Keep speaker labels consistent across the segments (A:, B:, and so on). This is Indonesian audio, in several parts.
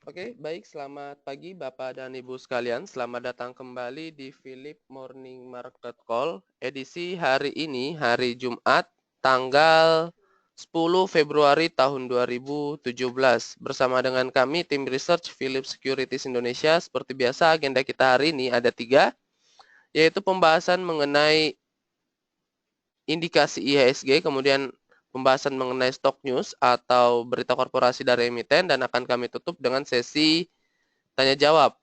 A: Oke, baik. Selamat pagi Bapak dan Ibu sekalian. Selamat datang kembali di Philip Morning Market Call edisi hari ini, hari Jumat, tanggal 10 Februari tahun 2017. Bersama dengan kami, tim research Philip Securities Indonesia. Seperti biasa, agenda kita hari ini ada 3, yaitu pembahasan mengenai indikasi IHSG, kemudian pembahasan mengenai stock news atau berita korporasi dari emiten, dan akan kami tutup dengan sesi tanya jawab.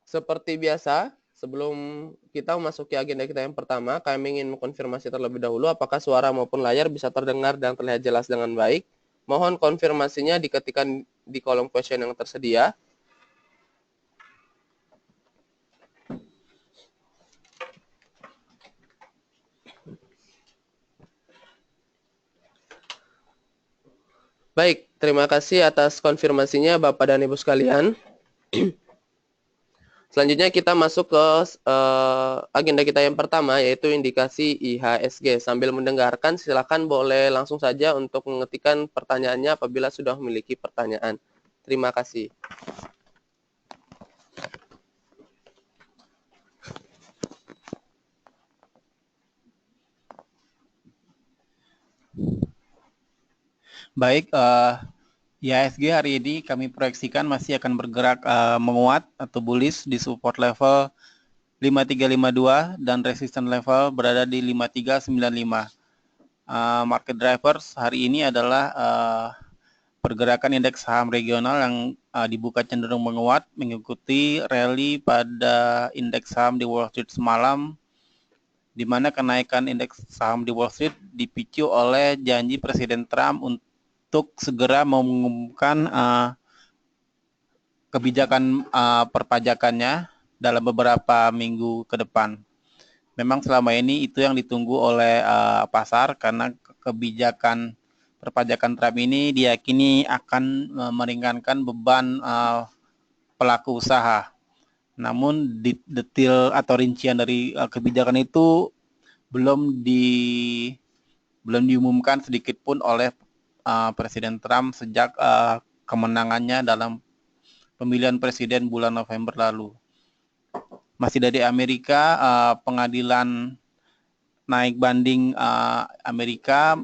A: Seperti biasa, sebelum kita memasuki agenda kita yang pertama, kami ingin mengkonfirmasi terlebih dahulu apakah suara maupun layar bisa terdengar dan terlihat jelas dengan baik. Mohon konfirmasinya diketikkan di kolom question yang tersedia. Baik, terima kasih atas konfirmasinya Bapak dan Ibu sekalian. Selanjutnya kita masuk ke agenda kita yang pertama, yaitu indikasi IHSG. Sambil mendengarkan, silakan boleh langsung saja untuk mengetikkan pertanyaannya apabila sudah memiliki pertanyaan. Terima kasih.
B: Baik, IHSG hari ini kami proyeksikan masih akan bergerak menguat atau bullish di support level 5352 dan resistance level berada di 5395. Market drivers hari ini adalah pergerakan indeks saham regional yang dibuka cenderung menguat mengikuti rally pada indeks saham di Wall Street semalam, di mana kenaikan indeks saham di Wall Street dipicu oleh janji Presiden Trump untuk segera mengumumkan kebijakan perpajakannya dalam beberapa minggu ke depan. Memang selama ini itu yang ditunggu oleh pasar karena kebijakan perpajakan Trump ini diyakini akan meringankan beban pelaku usaha. Namun detail atau rincian dari kebijakan itu belum diumumkan sedikit pun oleh Presiden Trump sejak kemenangannya dalam pemilihan presiden bulan November lalu. Masih dari Amerika, pengadilan naik banding Amerika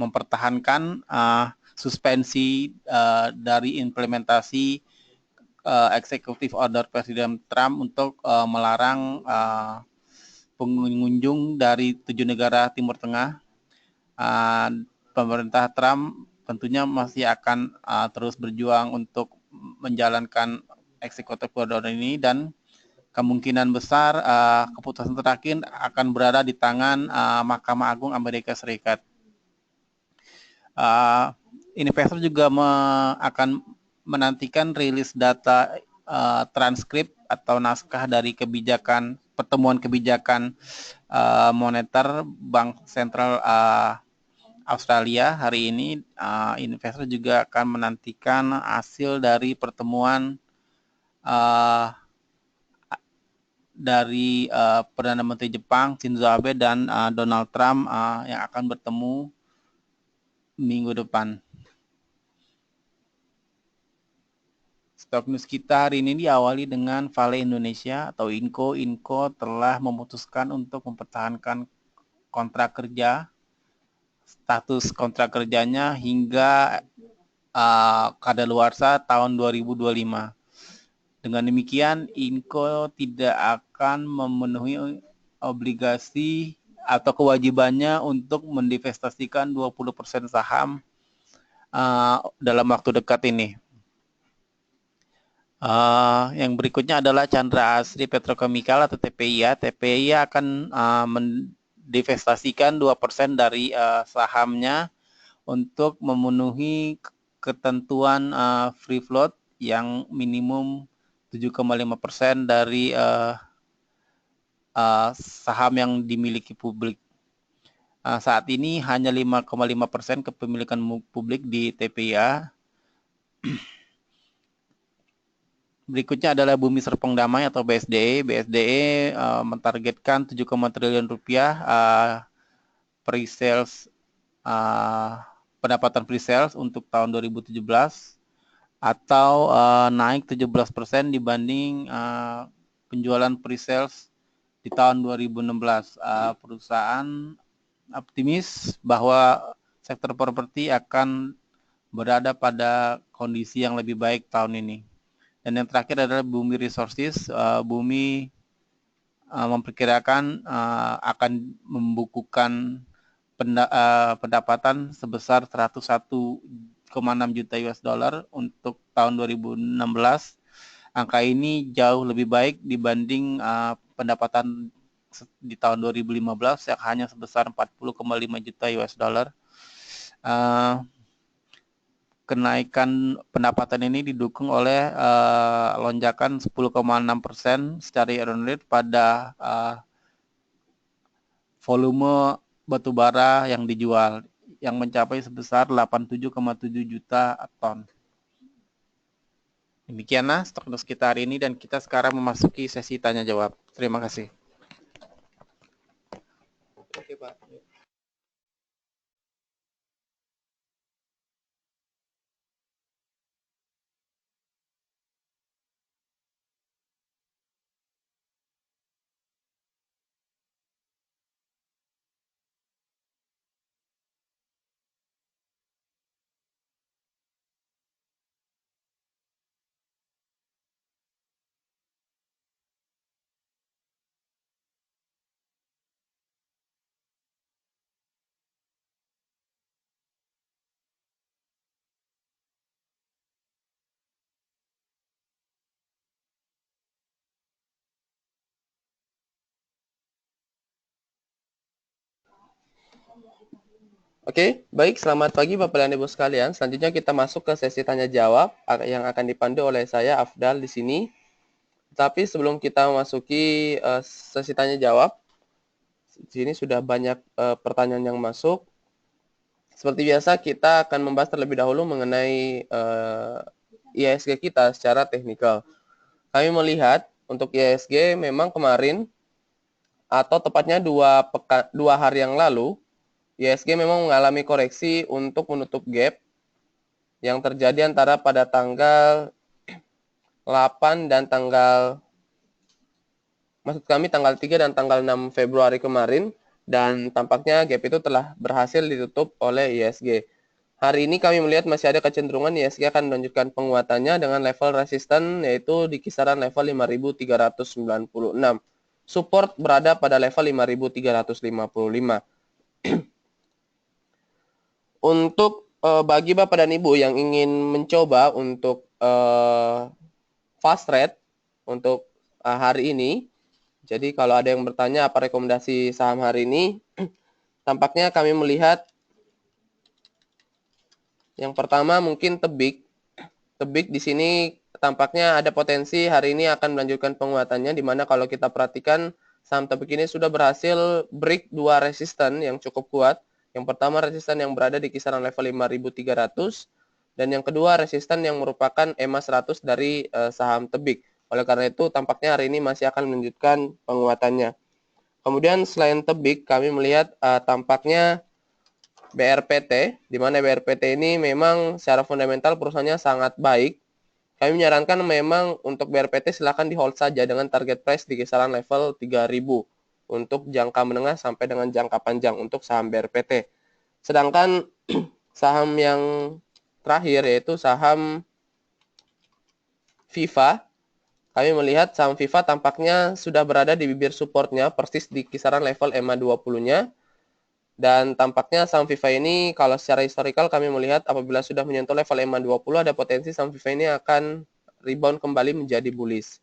B: mempertahankan suspensi dari implementasi executive order Presiden Trump untuk melarang pengunjung dari 7 negara Timur Tengah. Pemerintah Trump tentunya masih akan terus berjuang untuk menjalankan executive order ini, dan kemungkinan besar keputusan terakhir akan berada di tangan Mahkamah Agung Amerika Serikat. Investor juga akan menantikan rilis data transkrip atau naskah dari pertemuan kebijakan moneter Bank Sentral Australia hari ini. Investor juga akan menantikan hasil dari pertemuan dari Perdana Menteri Jepang Shinzo Abe dan Donald Trump yang akan bertemu minggu depan. Stock news kita hari ini diawali dengan Vale Indonesia atau Inco. Inco telah memutuskan untuk mempertahankan kontrak kerja. Status kontrak kerjanya hingga kadaluarsa tahun 2025. Dengan demikian, Inco tidak akan memenuhi obligasi atau kewajibannya untuk mendivestasikan 20% saham dalam waktu dekat ini. Yang berikutnya adalah Chandra Asri Petrochemical atau TPIA. TPIA akan mendivestasikan 2% dari sahamnya untuk memenuhi ketentuan free float yang minimum 7,5% dari saham yang dimiliki publik. Saat ini hanya 5,5% kepemilikan publik di TPIA. Berikutnya adalah Bumi Serpong Damai atau BSDE. BSDE mentargetkan 7,1 triliun rupiah pre-sales pendapatan pre-sales untuk tahun 2017 atau naik 17% dibanding penjualan pre-sales di tahun 2016. Perusahaan optimis bahwa sektor properti akan berada pada kondisi yang lebih baik tahun ini. Dan yang terakhir adalah Bumi Resources. Bumi memperkirakan akan membukukan pendapatan sebesar 101,6 juta US dollar untuk tahun 2016. Angka ini jauh lebih baik dibanding pendapatan di tahun 2015 yang hanya sebesar 40,5 juta US dollar. Kenaikan pendapatan ini didukung oleh lonjakan 10,6% secara year-on-year pada volume batubara yang dijual yang mencapai sebesar 87,7 juta ton. Demikianlah stok news kita hari ini dan kita sekarang memasuki sesi tanya jawab. Terima kasih.
A: Oke, Pak. Oke, baik. Selamat pagi Bapak dan Ibu sekalian. Selanjutnya kita masuk ke sesi tanya jawab yang akan dipandu oleh saya Afdal di sini. Tapi sebelum kita memasuki sesi tanya jawab, di sini sudah banyak pertanyaan yang masuk. Seperti biasa kita akan membahas terlebih dahulu mengenai IHSG kita secara teknikal. Kami melihat untuk IHSG memang kemarin atau tepatnya 2 hari yang lalu IHSG memang mengalami koreksi untuk menutup gap yang terjadi antara pada tanggal 8 dan tanggal 3 dan tanggal 6 Februari kemarin, dan tampaknya gap itu telah berhasil ditutup oleh IHSG. Hari ini kami melihat masih ada kecenderungan IHSG akan melanjutkan penguatannya dengan level resisten yaitu di kisaran level 5.396. Support berada pada level 5.355. Untuk bagi Bapak dan Ibu yang ingin mencoba untuk fast trade untuk hari ini, jadi kalau ada yang bertanya apa rekomendasi saham hari ini, tampaknya kami melihat yang pertama mungkin Tebik. Tebik di sini tampaknya ada potensi hari ini akan melanjutkan penguatannya, di mana kalau kita perhatikan saham Tebik ini sudah berhasil break 2 resisten yang cukup kuat. Yang pertama resisten yang berada di kisaran level 5.300 dan yang kedua resisten yang merupakan EMA 100 dari saham Tebik. Oleh karena itu tampaknya hari ini masih akan melanjutkan penguatannya. Kemudian selain Tebik kami melihat tampaknya BRPT, di mana BRPT ini memang secara fundamental perusahaannya sangat baik. Kami menyarankan memang untuk BRPT silakan di hold saja dengan target price di kisaran level 3.000 untuk jangka menengah sampai dengan jangka panjang untuk saham BRPT. Sedangkan saham yang terakhir yaitu saham FIFA. Kami melihat saham FIFA tampaknya sudah berada di bibir supportnya persis di kisaran level EMA 20-nya. Dan tampaknya saham FIFA ini kalau secara historical kami melihat apabila sudah menyentuh level EMA 20 ada potensi saham FIFA ini akan rebound kembali menjadi bullish.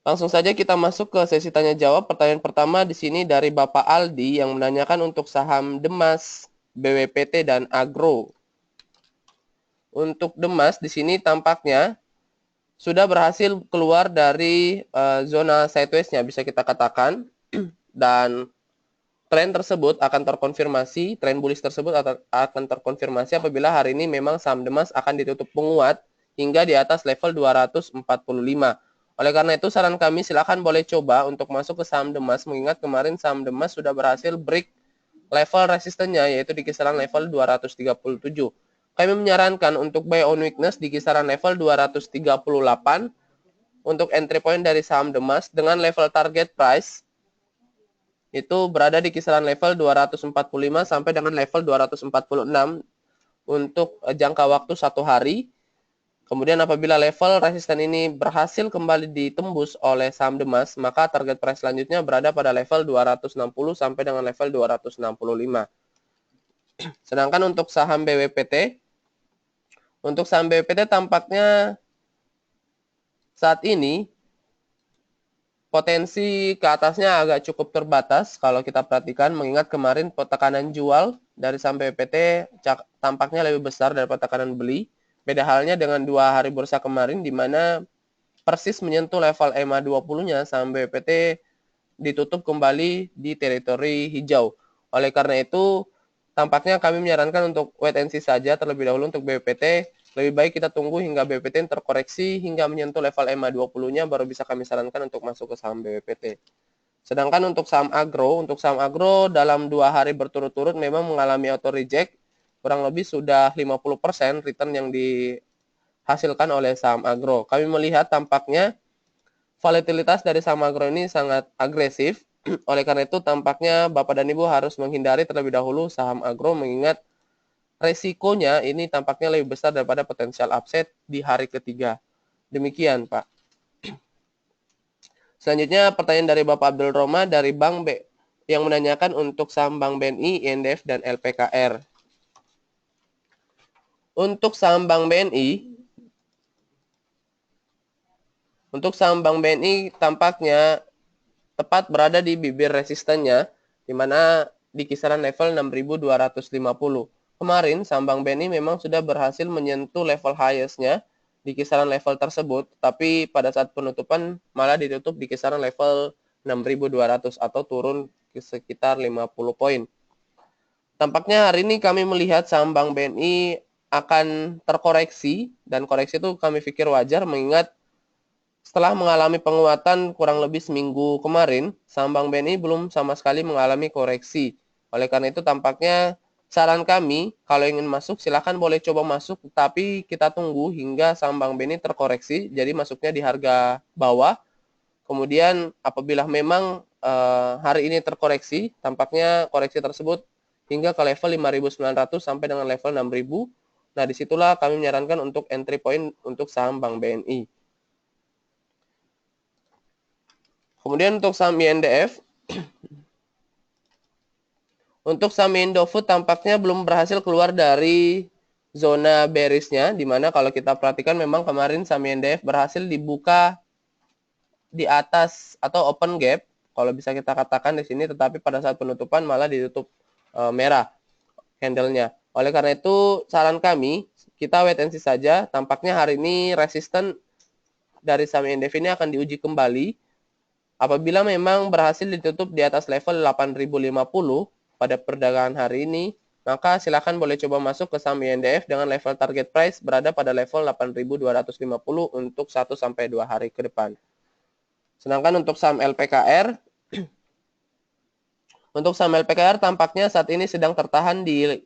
A: Langsung saja kita masuk ke sesi tanya jawab. Pertanyaan pertama di sini dari Bapak Aldi yang menanyakan untuk saham Demas, BWPT dan Agro. Untuk Demas di sini tampaknya sudah berhasil keluar dari zona sideways-nya bisa kita katakan, dan tren tersebut akan terkonfirmasi, tren bullish tersebut akan terkonfirmasi apabila hari ini memang saham Demas akan ditutup menguat hingga di atas level 245. Oleh karena itu saran kami silakan boleh coba untuk masuk ke saham Demas, mengingat kemarin saham Demas sudah berhasil break level resistennya, yaitu di kisaran level 237. Kami menyarankan untuk buy on weakness di kisaran level 238 untuk entry point dari saham Demas dengan level target price itu berada di kisaran level 245 sampai dengan level 246 untuk jangka waktu 1 hari. Kemudian apabila level resisten ini berhasil kembali ditembus oleh saham Demas, maka target price selanjutnya berada pada level 260 sampai dengan level 265. Sedangkan untuk saham BWPT, tampaknya saat ini potensi ke atasnya agak cukup terbatas kalau kita perhatikan, mengingat kemarin tekanan jual dari saham BPT tampaknya lebih besar daripada tekanan beli. Beda halnya dengan 2 hari bursa kemarin di mana persis menyentuh level EMA 20-nya saham BPT ditutup kembali di teritori hijau. Oleh karena itu, tampaknya kami menyarankan untuk wait and see saja terlebih dahulu untuk BPT. Lebih baik kita tunggu hingga BPT terkoreksi hingga menyentuh level EMA 20-nya baru bisa kami sarankan untuk masuk ke saham BPT. Sedangkan untuk saham agro dalam 2 hari berturut-turut memang mengalami auto reject, kurang lebih sudah 50% return yang dihasilkan oleh saham agro. Kami melihat tampaknya volatilitas dari saham agro ini sangat agresif. Oleh karena itu tampaknya Bapak dan Ibu harus menghindari terlebih dahulu saham agro, mengingat resikonya ini tampaknya lebih besar daripada potensial upside di hari ketiga. Demikian, Pak. Selanjutnya pertanyaan dari Bapak Abdul Roma dari Bank B yang menanyakan untuk saham Bank BNI, INDF, dan LPKR. Untuk saham Bank BNI tampaknya tepat berada di bibir resistennya, di mana di kisaran level 6.250. Kemarin saham Bank BNI memang sudah berhasil menyentuh level highest-nya di kisaran level tersebut, tapi pada saat penutupan malah ditutup di kisaran level 6.200 atau turun sekitar 50 poin. Tampaknya hari ini kami melihat saham Bank BNI akan terkoreksi, dan koreksi itu kami pikir wajar mengingat setelah mengalami penguatan kurang lebih seminggu kemarin, saham Bank BNI belum sama sekali mengalami koreksi. Oleh karena itu tampaknya saran kami kalau ingin masuk silahkan boleh coba masuk, tapi kita tunggu hingga saham Bank BNI terkoreksi, jadi masuknya di harga bawah. Kemudian apabila memang hari ini terkoreksi, tampaknya koreksi tersebut hingga ke level 5.900 sampai dengan level 6.000. Nah, disitulah kami menyarankan untuk entry point untuk saham Bank BNI. Kemudian untuk saham INDF, untuk saham Indofood tampaknya belum berhasil keluar dari zona bearish-nya, di mana kalau kita perhatikan memang kemarin saham INDF berhasil dibuka di atas atau open gap, kalau bisa kita katakan di sini, tetapi pada saat penutupan malah ditutup merah candle-nya. Oleh karena itu saran kami kita wait and see saja. Tampaknya hari ini resisten dari saham INDF ini akan diuji kembali. Apabila memang berhasil ditutup di atas level 8.050 pada perdagangan hari ini, maka silakan boleh coba masuk ke saham INDF dengan level target price berada pada level 8.250 untuk 1 sampai 2 hari ke depan. Sedangkan untuk saham LPKR, tampaknya saat ini sedang tertahan di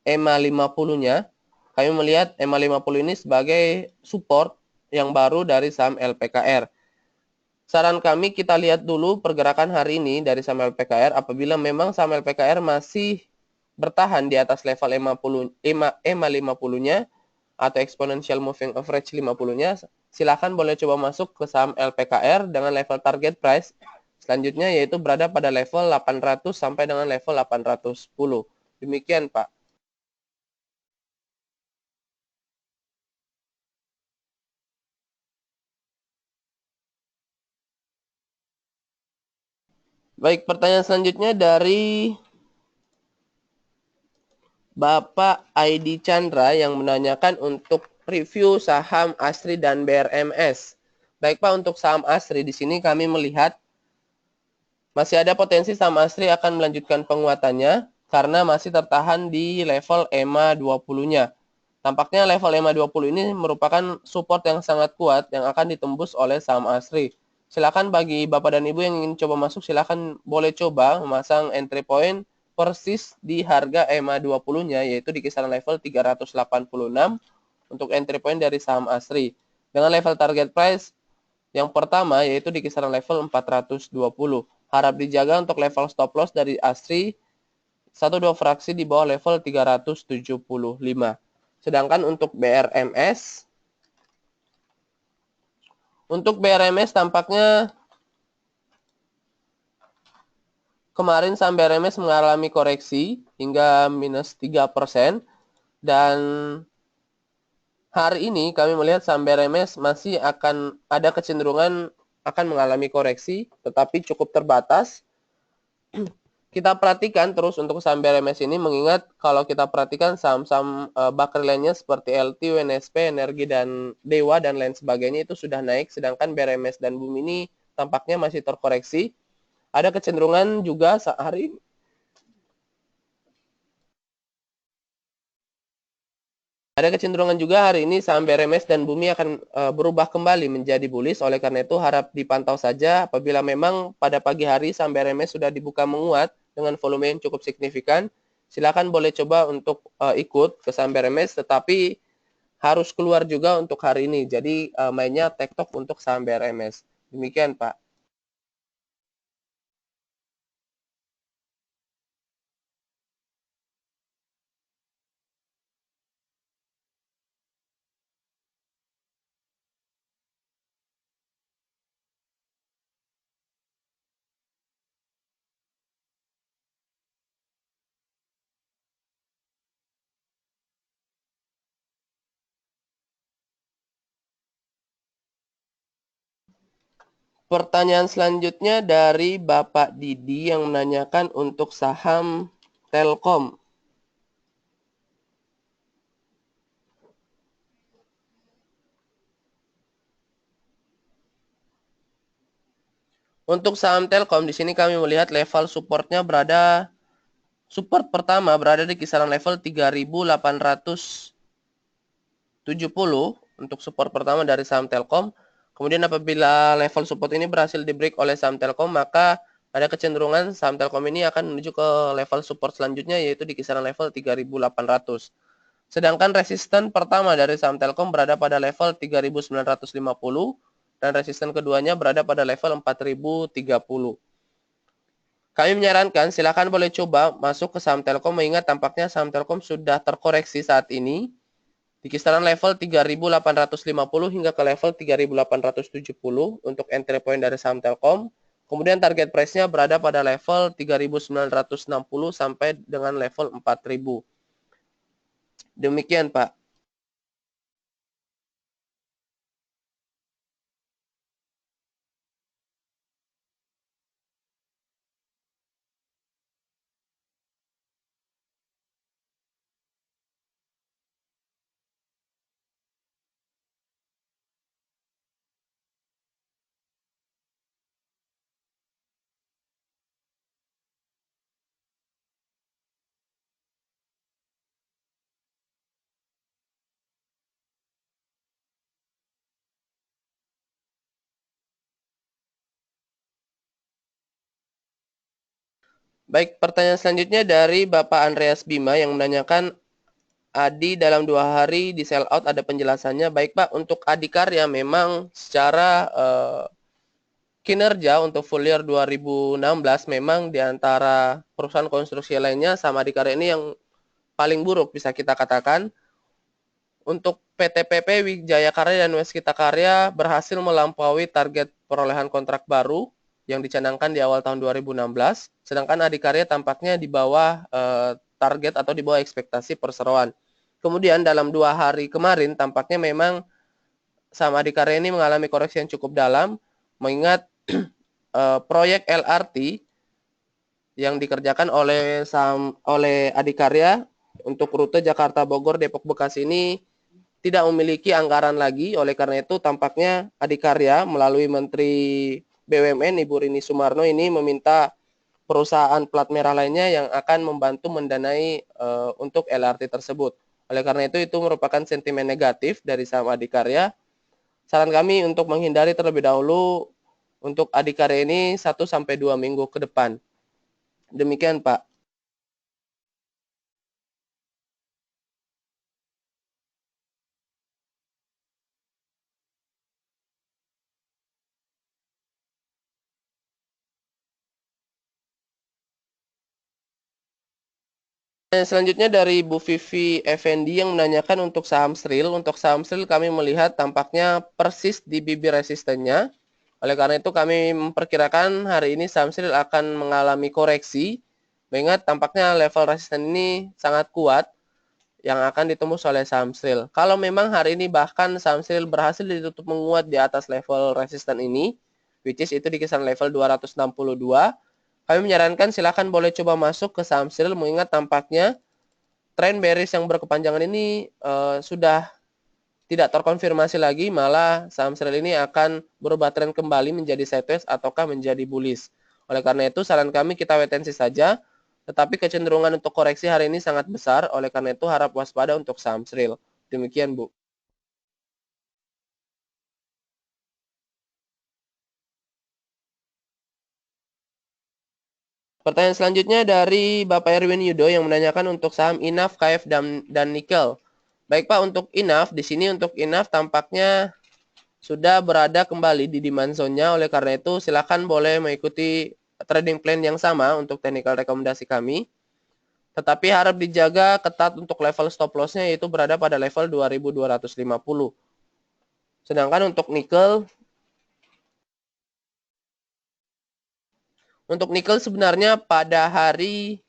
A: EMA 50-nya. Kami melihat EMA 50 ini sebagai support yang baru dari saham LPKR. Saran kami kita lihat dulu pergerakan hari ini dari saham LPKR. Apabila memang saham LPKR masih bertahan di atas level EMA 50-nya atau exponential moving average 50-nya, silakan boleh coba masuk ke saham LPKR dengan level target price selanjutnya, yaitu berada pada level 800 sampai dengan level 810. Demikian, Pak. Baik, pertanyaan selanjutnya dari Bapak ID Chandra yang menanyakan untuk review saham ASRI dan BRMS. Baik, Pak, untuk saham ASRI di sini kami melihat masih ada potensi saham ASRI akan melanjutkan penguatannya karena masih tertahan di level EMA 20-nya. Tampaknya level EMA 20 ini merupakan support yang sangat kuat yang akan ditembus oleh saham ASRI. Silakan bagi Bapak dan Ibu yang ingin coba masuk, silakan boleh coba memasang entry point persis di harga EMA 20-nya, yaitu di kisaran level 386 untuk entry point dari saham ASRI. Dengan level target price yang pertama yaitu di kisaran level 420. Harap dijaga untuk level stop loss dari ASRI 1-2 fraksi di bawah level 375. Sedangkan untuk BRMS tampaknya kemarin saham BRMS mengalami koreksi hingga minus 3%, dan hari ini kami melihat saham BRMS masih akan ada kecenderungan akan mengalami koreksi, tetapi cukup terbatas. Kita perhatikan terus untuk saham BRMS ini, mengingat kalau kita perhatikan saham-saham bakri lainnya seperti LT, WNSP, Energi, dan Dewa, dan lain sebagainya itu sudah naik, sedangkan BRMS dan Bumi ini tampaknya masih terkoreksi. Ada kecenderungan juga hari ini saham BRMS dan Bumi akan berubah kembali menjadi bullish. Oleh karena itu harap dipantau saja. Apabila memang pada pagi hari saham BRMS sudah dibuka menguat dengan volume yang cukup signifikan, silakan boleh coba untuk ikut ke saham BRMS, tetapi harus keluar juga untuk hari ini. Jadi mainnya tektok untuk saham BRMS. Demikian, Pak. Pertanyaan selanjutnya dari Bapak Didi yang menanyakan untuk saham Telkom. Untuk saham Telkom di sini kami melihat level supportnya support pertama berada di kisaran level 3.870 untuk support pertama dari saham Telkom. Kemudian apabila level support ini berhasil di break oleh saham Telkom, maka ada kecenderungan saham Telkom ini akan menuju ke level support selanjutnya, yaitu di kisaran level 3.800. Sedangkan resisten pertama dari saham Telkom berada pada level 3.950 dan resisten keduanya berada pada level 4.030. Kami menyarankan silakan boleh coba masuk ke saham Telkom, mengingat tampaknya saham Telkom sudah terkoreksi saat ini di kisaran level 3.850 hingga ke level 3.870 untuk entry point dari saham Telkom. Kemudian target price-nya berada pada level 3.960 sampai dengan level 4.000. Demikian, Pak. Baik, pertanyaan selanjutnya dari Bapak Andreas Bima yang menanyakan Adi dalam 2 hari di sell out, ada penjelasannya. Baik, Pak, untuk Adikarya memang secara kinerja untuk full year 2016 memang di antara perusahaan konstruksi lainnya sama Adikarya ini yang paling buruk bisa kita katakan. Untuk PT PP, Wijaya Karya, dan Waskita Karya berhasil melampaui target perolehan kontrak baru yang dicanangkan di awal tahun 2016, sedangkan Adikarya tampaknya di bawah target atau di bawah ekspektasi perseroan. Kemudian dalam 2 hari kemarin tampaknya memang saham Adikarya ini mengalami koreksi yang cukup dalam, mengingat proyek LRT yang dikerjakan oleh Adikarya untuk rute Jakarta Bogor Depok Bekasi ini tidak memiliki anggaran lagi. Oleh karena itu tampaknya Adikarya melalui Menteri BUMN Ibu Rini Sumarno ini meminta perusahaan plat merah lainnya yang akan membantu mendanai untuk LRT tersebut. Oleh karena itu merupakan sentimen negatif dari saham Adikarya. Saran kami untuk menghindari terlebih dahulu untuk Adikarya ini 1-2 minggu ke depan. Demikian, Pak. Selanjutnya dari Bu Vivi Effendi yang menanyakan untuk saham Sril. Untuk saham Sril kami melihat tampaknya persis di bibir resistennya. Oleh karena itu kami memperkirakan hari ini saham Sril akan mengalami koreksi. Mengingat tampaknya level resisten ini sangat kuat yang akan ditembus oleh saham Sril. Kalau memang hari ini bahkan saham Sril berhasil ditutup menguat di atas level resisten ini, which is itu di kisaran level 262, kami menyarankan silakan boleh coba masuk ke saham Sril mengingat tampaknya tren bearish yang berkepanjangan ini sudah tidak terkonfirmasi lagi, malah saham Sril ini akan berubah tren kembali menjadi sideways ataukah menjadi bullish. Oleh karena itu saran kami kita wait and see saja, tetapi kecenderungan untuk koreksi hari ini sangat besar, oleh karena itu harap waspada untuk saham Sril. Demikian Bu. Pertanyaan selanjutnya dari Bapak Erwin Yudo yang menanyakan untuk saham INAF, KF, dan Nikel. Baik Pak, untuk INAF, di sini untuk INAF tampaknya sudah berada kembali di demand zone-nya, oleh karena itu silakan boleh mengikuti trading plan yang sama untuk technical rekomendasi kami. Tetapi harap dijaga ketat untuk level stop loss-nya yaitu berada pada level 2250. Sedangkan untuk nikel, sebenarnya pada hari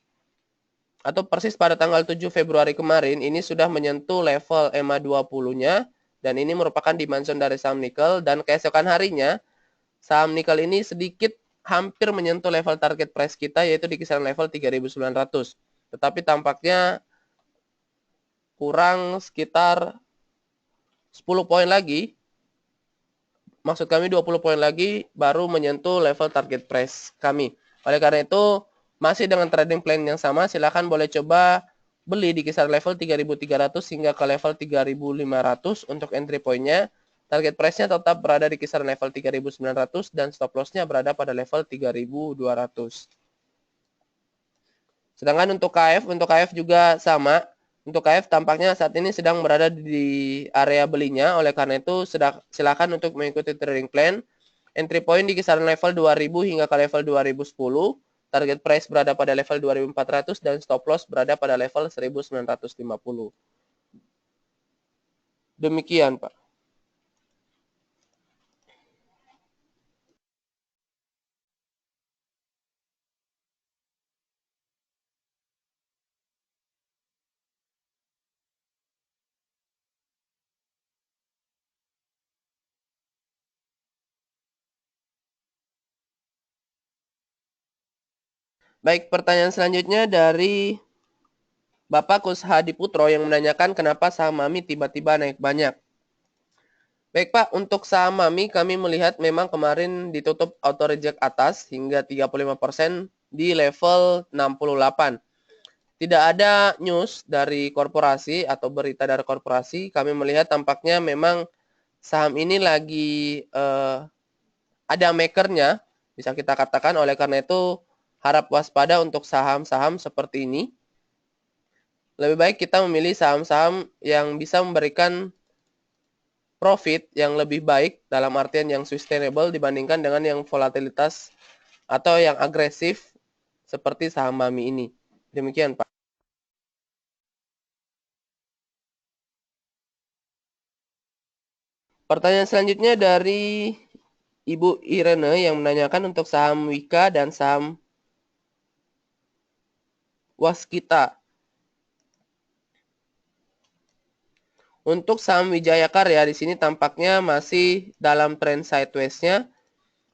A: atau persis pada tanggal 7 Februari kemarin ini sudah menyentuh level EMA 20-nya dan ini merupakan demand zone dari saham nikel, dan keesokan harinya saham nikel ini sedikit hampir menyentuh level target price kita yaitu di kisaran level 3.900. Tetapi tampaknya kurang sekitar 10 poin lagi. Maksud kami 20 poin lagi baru menyentuh level target price kami. Oleh karena itu, masih dengan trading plan yang sama, silakan boleh coba beli di kisaran level 3.300 hingga ke level 3.500 untuk entry point-nya. Target price-nya tetap berada di kisaran level 3.900 dan stop loss-nya berada pada level 3.200. Sedangkan untuk KF juga sama. Untuk KF tampaknya saat ini sedang berada di area belinya, oleh karena itu silakan untuk mengikuti trading plan. Entry point di kisaran level 2000 hingga ke level 2010. Target price berada pada level 2400 dan stop loss berada pada level 1950. Demikian, Pak. Baik, pertanyaan selanjutnya dari Bapak Kushadi Putro yang menanyakan kenapa saham Mami tiba-tiba naik banyak. Baik Pak, untuk saham Mami kami melihat memang kemarin ditutup auto reject atas hingga 35% di level 68. Tidak ada news dari korporasi atau berita dari korporasi. Kami melihat tampaknya memang saham ini lagi ada makernya, bisa kita katakan. Oleh karena itu harap waspada untuk saham-saham seperti ini. Lebih baik kita memilih saham-saham yang bisa memberikan profit yang lebih baik dalam artian yang sustainable dibandingkan dengan yang volatilitas atau yang agresif seperti saham Mami ini. Demikian Pak. Pertanyaan selanjutnya dari Ibu Irene yang menanyakan untuk saham Wika dan saham Waskita. Untuk saham Wijaya Karya di sini tampaknya masih dalam tren sideways-nya.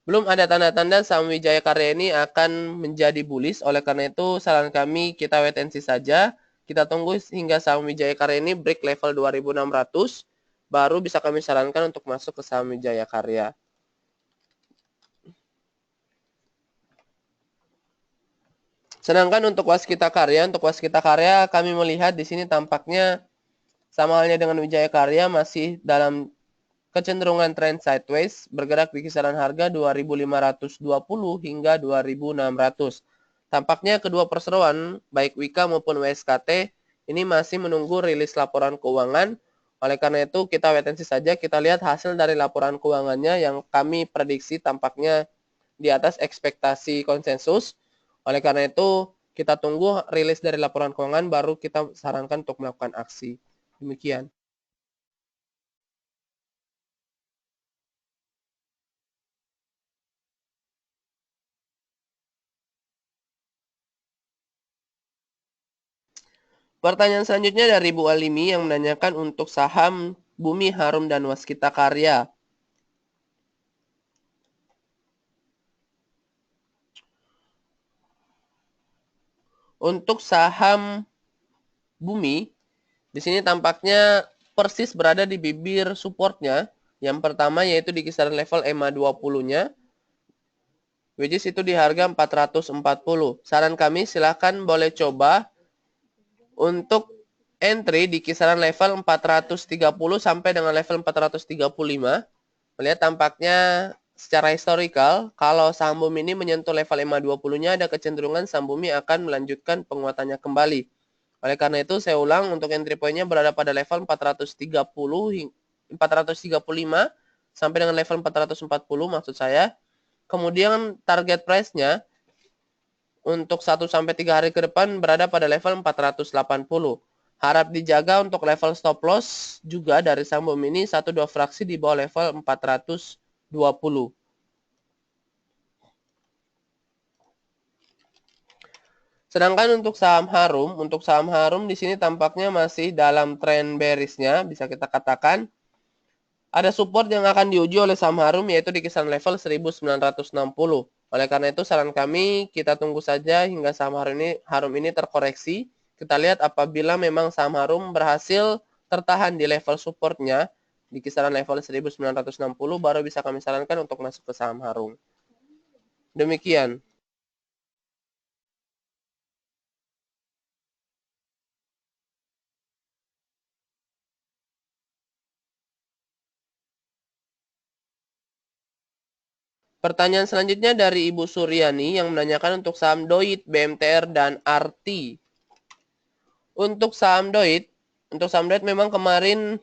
A: Belum ada tanda-tanda saham Wijaya Karya ini akan menjadi bullish. Oleh karena itu saran kami kita wait and see saja. Kita tunggu hingga saham Wijaya Karya ini break level 2600. Baru bisa kami sarankan untuk masuk ke saham Wijaya Karya. Sedangkan untuk Waskita Karya kami melihat di sini tampaknya sama halnya dengan Wijaya Karya masih dalam kecenderungan trend sideways bergerak di kisaran harga 2.520 hingga 2.600. Tampaknya kedua perseroan baik Wika maupun WSKT ini masih menunggu rilis laporan keuangan. Oleh karena itu kita wait and see saja, kita lihat hasil dari laporan keuangannya yang kami prediksi tampaknya di atas ekspektasi konsensus. Oleh karena itu Kita tunggu rilis dari laporan keuangan, baru kita sarankan untuk melakukan aksi. Demikian. Pertanyaan selanjutnya dari Bu Alimi yang menanyakan untuk saham Bumi Harum dan Waskita Karya. Untuk saham Bumi, di sini tampaknya persis berada di bibir supportnya. Yang pertama yaitu di kisaran level EMA 20-nya, which is itu di harga 440. Saran kami silahkan boleh coba untuk entry di kisaran level 430 sampai dengan level 435. Melihat tampaknya secara historical, kalau saham Bumi ini menyentuh level EMA 20-nya, ada kecenderungan saham Bumi akan melanjutkan penguatannya kembali. Oleh karena itu, saya ulang untuk entry point-nya berada pada level 435 sampai dengan level 440 maksud saya. Kemudian target price-nya untuk 1 sampai 3 hari ke depan berada pada level 480. Harap dijaga untuk level stop loss juga dari saham Bumi ini 1-2 fraksi di bawah level 420. Sedangkan untuk saham Harum di sini tampaknya masih dalam tren bearish-nya, bisa kita katakan. Ada support yang akan diuji oleh saham Harum yaitu di kisaran level 1960. Oleh karena itu saran kami kita tunggu saja hingga saham Harum ini terkoreksi. Kita lihat apabila memang saham Harum berhasil tertahan di level supportnya di kisaran level 1960 baru bisa kami sarankan untuk masuk ke saham Harum. Demikian. Pertanyaan selanjutnya dari Ibu Suryani yang menanyakan untuk saham DOIT, BMTR, dan ARTI. Untuk saham DOIT memang kemarin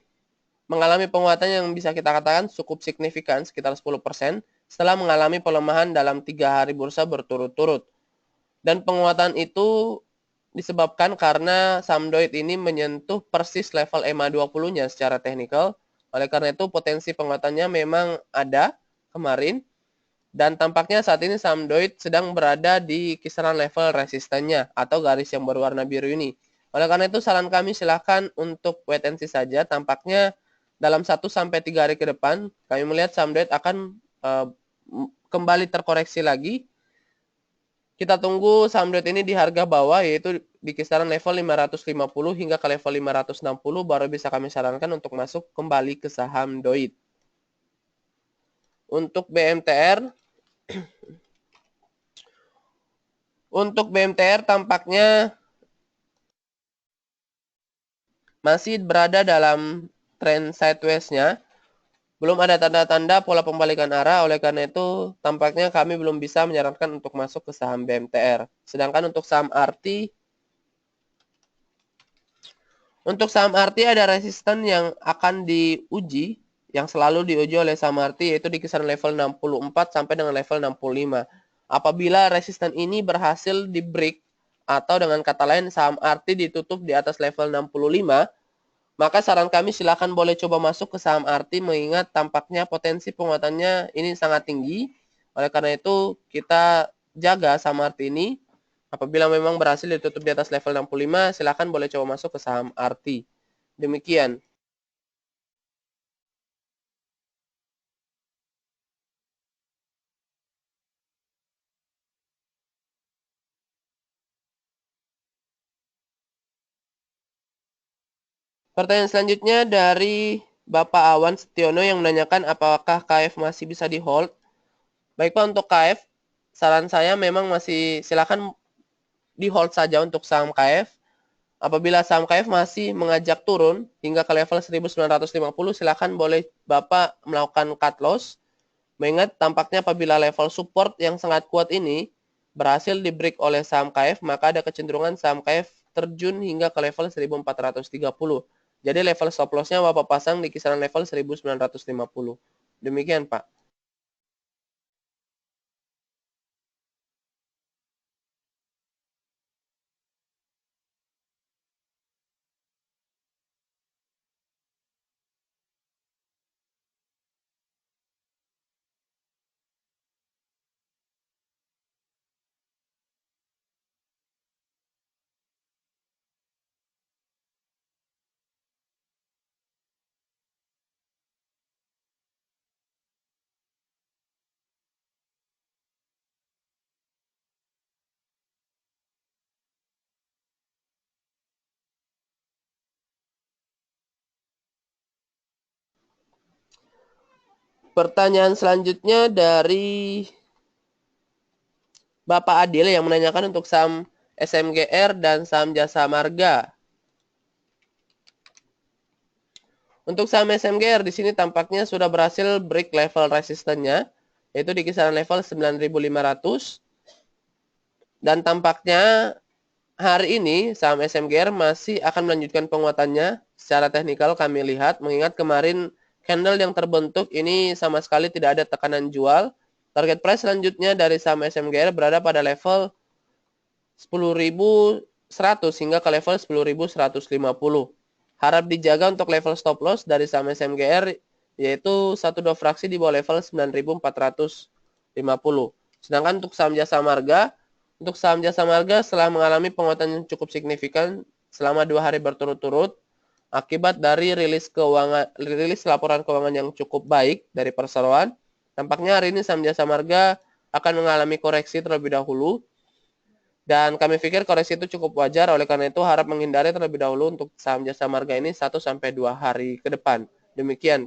A: mengalami penguatan yang bisa kita katakan cukup signifikan, sekitar 10%, setelah mengalami pelemahan dalam 3 hari bursa berturut-turut. Dan penguatan itu disebabkan karena saham DOIT ini menyentuh persis level EMA 20-nya secara teknikal. Oleh karena itu potensi penguatannya memang ada kemarin. Dan tampaknya saat ini saham DOIT sedang berada di kisaran level resistennya atau garis yang berwarna biru ini. Oleh karena itu saran kami silahkan untuk wait and see saja. Tampaknya dalam 1 sampai 3 hari ke depan kami melihat saham DOIT akan kembali terkoreksi lagi. Kita tunggu saham DOIT ini di harga bawah yaitu di kisaran level 550 hingga ke level 560 baru bisa kami sarankan untuk masuk kembali ke saham DOIT. Untuk BMTR tampaknya masih berada dalam tren sideways-nya. Belum ada tanda-tanda pola pembalikan arah, oleh karena itu tampaknya kami belum bisa menyarankan untuk masuk ke saham BMTR. Sedangkan untuk saham ARTI, ada resisten yang akan diuji, yang selalu diuji oleh saham ARTI yaitu di kisaran level 64 sampai dengan level 65. Apabila resisten ini berhasil di break atau dengan kata lain saham ARTI ditutup di atas level 65, maka saran kami silakan boleh coba masuk ke saham ARTI mengingat tampaknya potensi penguatannya ini sangat tinggi. Oleh karena itu kita jaga saham ARTI ini. Apabila memang berhasil ditutup di atas level 65, silakan boleh coba masuk ke saham ARTI. Demikian. Pertanyaan selanjutnya dari Bapak Awan Setiono yang menanyakan apakah KF masih bisa di hold. Baik Pak, untuk KF, saran saya memang masih silakan di hold saja untuk saham KF. Apabila saham KF masih mengajak turun hingga ke level 1950, silakan boleh Bapak melakukan cut loss. Mengingat tampaknya apabila level support yang sangat kuat ini berhasil di break oleh saham KF, maka ada kecenderungan saham KF terjun hingga ke level 1430. Jadi level stop loss-nya Bapak pasang di kisaran level 1950. Demikian Pak. pertanyaan selanjutnya dari Bapak Adil yang menanyakan untuk saham SMGR dan saham Jasa Marga. Untuk saham SMGR di sini tampaknya sudah berhasil break level resistennya, yaitu di kisaran level 9.500. Dan tampaknya hari ini saham SMGR masih akan melanjutkan penguatannya. Secara teknikal kami lihat, mengingat kemarin candle yang terbentuk ini sama sekali tidak ada tekanan jual. Target price selanjutnya dari saham SMGR berada pada level 10.100 hingga ke level 10.150. Harap dijaga untuk level stop loss dari saham SMGR yaitu 1-2 fraksi di bawah level 9.450. Sedangkan untuk saham Jasa Marga setelah mengalami penguatan yang cukup signifikan selama 2 hari berturut-turut akibat dari rilis laporan keuangan yang cukup baik dari perseroan, tampaknya hari ini saham Jasa Marga akan mengalami koreksi terlebih dahulu. Dan kami pikir koreksi itu cukup wajar, oleh karena itu harap menghindari terlebih dahulu untuk saham Jasa Marga ini 1-2 hari ke depan. Demikian.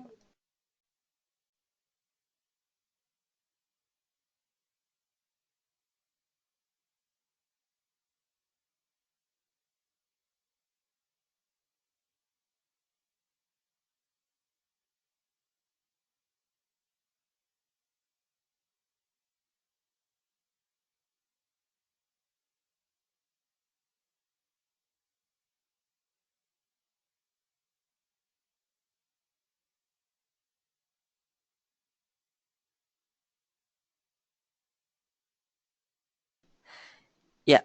C: Ya,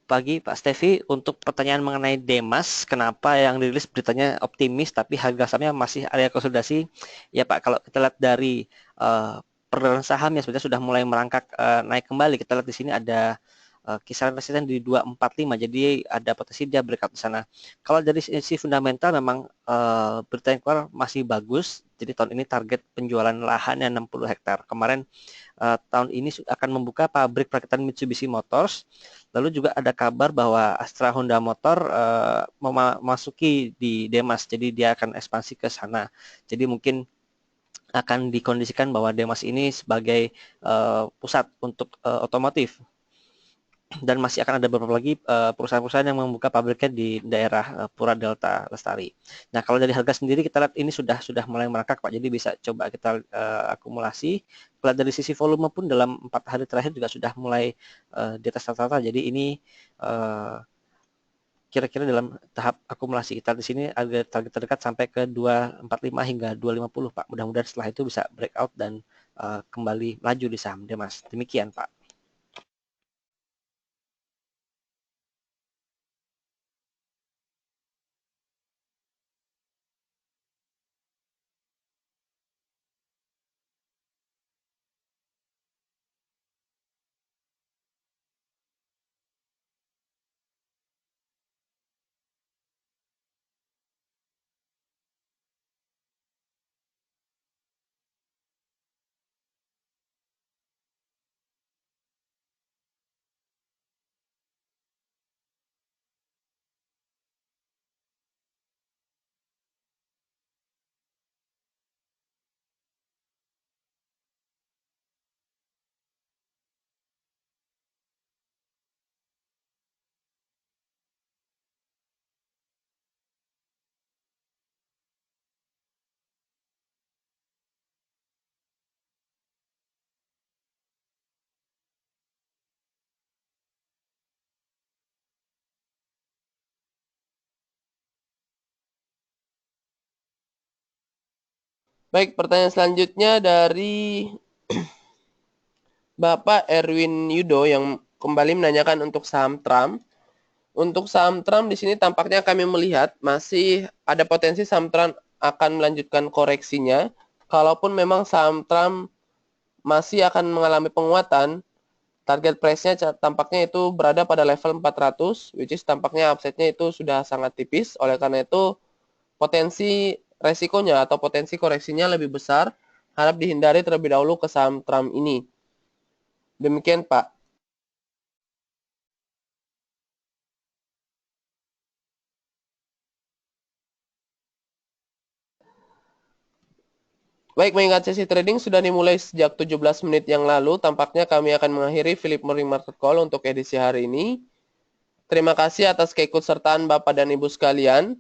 C: pagi Pak Stevi, untuk pertanyaan mengenai Demas, kenapa yang dirilis beritanya optimis tapi harga sahamnya masih area konsolidasi? Ya Pak, kalau kita lihat dari peredaran saham yang sebenarnya sudah mulai merangkak naik kembali, kita lihat di sini ada kisaran resisten di 245, jadi ada potensi dia breakout di sana. Kalau dari sisi fundamental memang berita yang keluar masih bagus, jadi tahun ini target penjualan lahannya 60 hektar. Kemarin tahun ini akan membuka pabrik perakitan Mitsubishi Motors. Lalu juga ada kabar bahwa Astra Honda Motor memasuki di Demas, jadi dia akan ekspansi ke sana. Jadi mungkin akan dikondisikan bahwa Demas ini sebagai pusat untuk otomotif. Dan masih akan ada beberapa lagi perusahaan-perusahaan yang membuka pabriknya di daerah Pura Delta Lestari. Nah, kalau dari harga sendiri kita lihat ini sudah mulai merangkak Pak, jadi bisa coba kita akumulasi. Kalau dari sisi volume pun dalam 4 hari terakhir juga sudah mulai di atas rata-rata. Jadi ini kira-kira dalam tahap akumulasi kita di sini ada target terdekat sampai ke 245 hingga 250 Pak. Mudah-mudahan setelah itu bisa breakout dan kembali maju di saham Demas. Demikian Pak.
A: Baik, pertanyaan selanjutnya dari Bapak Erwin Yudo yang kembali menanyakan untuk saham Trump. Untuk saham Trump di sini tampaknya kami melihat masih ada potensi saham Trump akan melanjutkan koreksinya. Kalaupun memang saham Trump masih akan mengalami penguatan, target price-nya tampaknya itu berada pada level 400, which is tampaknya upside-nya itu sudah sangat tipis. Oleh karena itu, potensi resikonya atau potensi koreksinya lebih besar. Harap dihindari terlebih dahulu ke saham Trump ini. Demikian, Pak. Baik, mengingat sesi trading sudah dimulai sejak 17 menit yang lalu, tampaknya kami akan mengakhiri Philip Morning Market Call untuk edisi hari ini. Terima kasih atas keikutsertaan Bapak dan Ibu sekalian.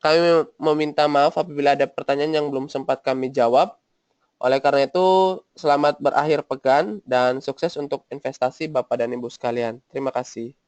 A: Kami meminta maaf apabila ada pertanyaan yang belum sempat kami jawab. Oleh karena itu, selamat berakhir pekan dan sukses untuk investasi Bapak dan Ibu sekalian. Terima kasih.